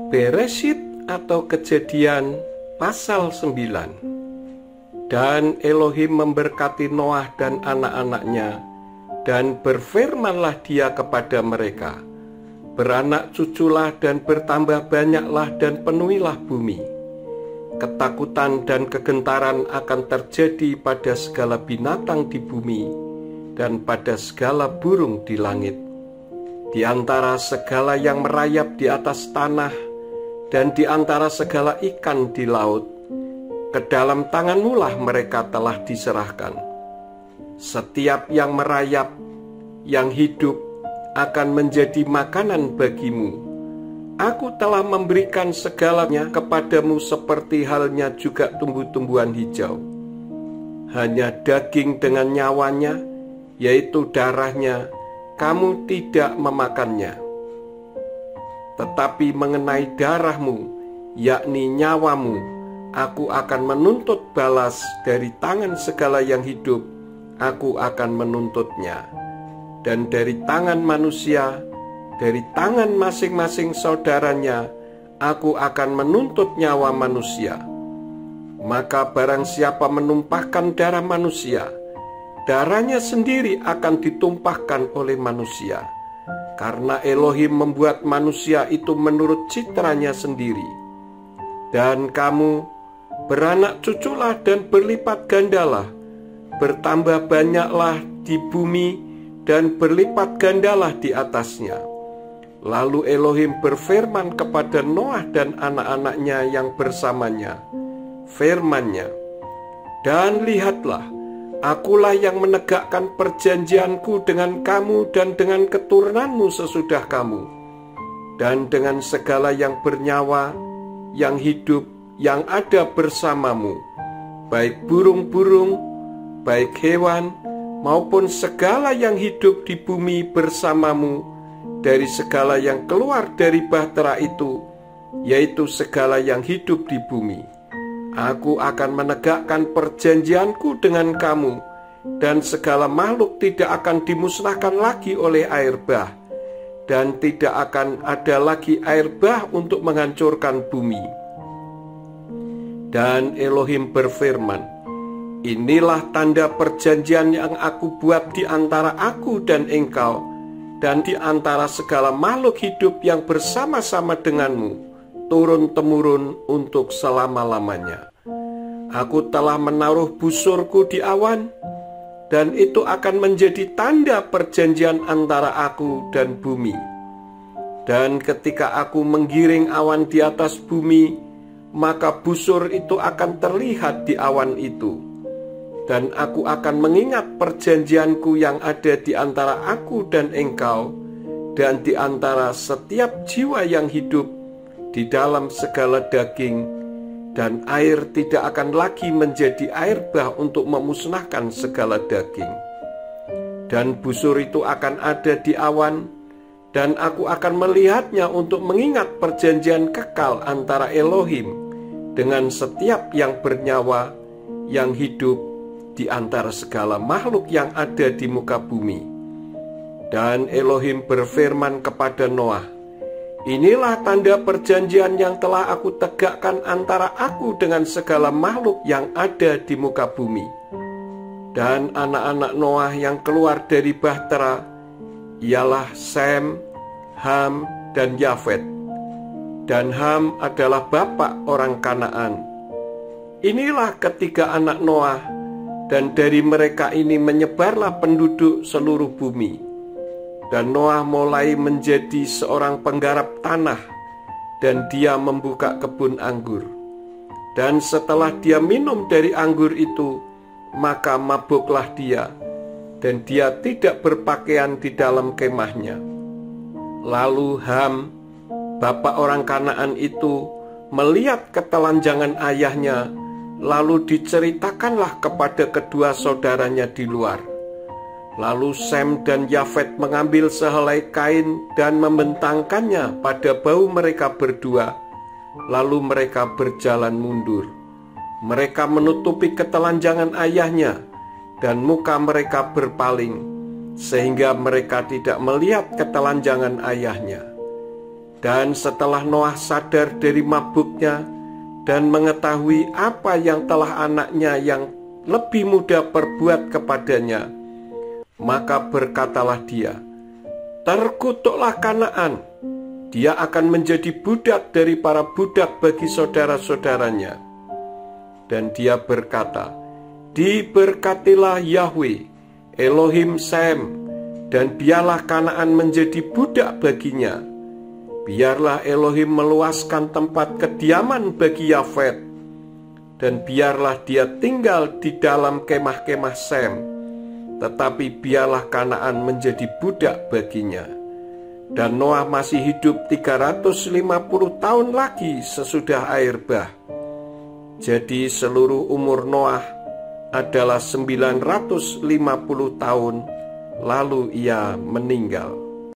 Bereshit atau Kejadian pasal 9. Dan Elohim memberkati Noah dan anak-anaknya, dan berfirmanlah dia kepada mereka, beranak cuculah dan bertambah banyaklah dan penuhilah bumi. Ketakutan dan kegentaran akan terjadi pada segala binatang di bumi dan pada segala burung di langit, di antara segala yang merayap di atas tanah dan di antara segala ikan di laut. Ke dalam tanganmu lah mereka telah diserahkan. Setiap yang merayap, yang hidup, akan menjadi makanan bagimu. Aku telah memberikan segalanya kepadamu seperti halnya juga tumbuh-tumbuhan hijau. Hanya daging dengan nyawanya, yaitu darahnya, kamu tidak memakannya. Tetapi mengenai darahmu, yakni nyawamu, aku akan menuntut balas dari tangan segala yang hidup, aku akan menuntutnya. Dan dari tangan manusia, dari tangan masing-masing saudaranya, aku akan menuntut nyawa manusia. Maka barang siapa menumpahkan darah manusia, darahnya sendiri akan ditumpahkan oleh manusia. Karena Elohim membuat manusia itu menurut citranya sendiri. Dan kamu beranak cuculah dan berlipat gandalah, bertambah banyaklah di bumi dan berlipat gandalah di atasnya. Lalu Elohim berfirman kepada Noah dan anak-anaknya yang bersamanya, firman-Nya, dan lihatlah, akulah yang menegakkan perjanjianku dengan kamu dan dengan keturunanmu sesudah kamu, dan dengan segala yang bernyawa, yang hidup, yang ada bersamamu, baik burung-burung, baik hewan, maupun segala yang hidup di bumi bersamamu, dari segala yang keluar dari bahtera itu, yaitu segala yang hidup di bumi. Aku akan menegakkan perjanjianku dengan kamu, dan segala makhluk tidak akan dimusnahkan lagi oleh air bah, dan tidak akan ada lagi air bah untuk menghancurkan bumi. Dan Elohim berfirman, inilah tanda perjanjian yang aku buat di antara aku dan engkau, dan di antara segala makhluk hidup yang bersama-sama denganmu, turun-temurun untuk selama-lamanya. Aku telah menaruh busurku di awan, dan itu akan menjadi tanda perjanjian antara aku dan bumi. Dan ketika aku menggiring awan di atas bumi, maka busur itu akan terlihat di awan itu. Dan aku akan mengingat perjanjianku yang ada di antara aku dan engkau, dan di antara setiap jiwa yang hidup di dalam segala daging, dan air tidak akan lagi menjadi air bah untuk memusnahkan segala daging. Dan busur itu akan ada di awan, dan aku akan melihatnya untuk mengingat perjanjian kekal antara Elohim dengan setiap yang bernyawa, yang hidup di antara segala makhluk yang ada di muka bumi. Dan Elohim berfirman kepada Noah, inilah tanda perjanjian yang telah aku tegakkan antara aku dengan segala makhluk yang ada di muka bumi. Dan anak-anak Noah yang keluar dari bahtera ialah Sem, Ham, dan Yafet. Dan Ham adalah bapak orang Kanaan. Inilah ketiga anak Noah, dan dari mereka ini menyebarlah penduduk seluruh bumi. Dan Noah mulai menjadi seorang penggarap tanah, dan dia membuka kebun anggur. Dan setelah dia minum dari anggur itu, maka mabuklah dia, dan dia tidak berpakaian di dalam kemahnya. Lalu Ham, bapak orang Kanaan itu, melihat ketelanjangan ayahnya, lalu diceritakanlah kepada kedua saudaranya di luar. Lalu Sem dan Yafet mengambil sehelai kain dan membentangkannya pada bahu mereka berdua. Lalu mereka berjalan mundur. Mereka menutupi ketelanjangan ayahnya, dan muka mereka berpaling, sehingga mereka tidak melihat ketelanjangan ayahnya. Dan setelah Noah sadar dari mabuknya dan mengetahui apa yang telah anaknya yang lebih muda perbuat kepadanya, maka berkatalah dia, "Terkutuklah Kanaan, dia akan menjadi budak dari para budak bagi saudara-saudaranya." Dan dia berkata, "Diberkatilah Yahweh, Elohim Sem, dan biarlah Kanaan menjadi budak baginya. Biarlah Elohim meluaskan tempat kediaman bagi Yafet, dan biarlah dia tinggal di dalam kemah-kemah Sem, tetapi biarlah Kanaan menjadi budak baginya." Dan Noah masih hidup 350 tahun lagi sesudah air bah. Jadi seluruh umur Noah adalah 950 tahun, lalu ia meninggal.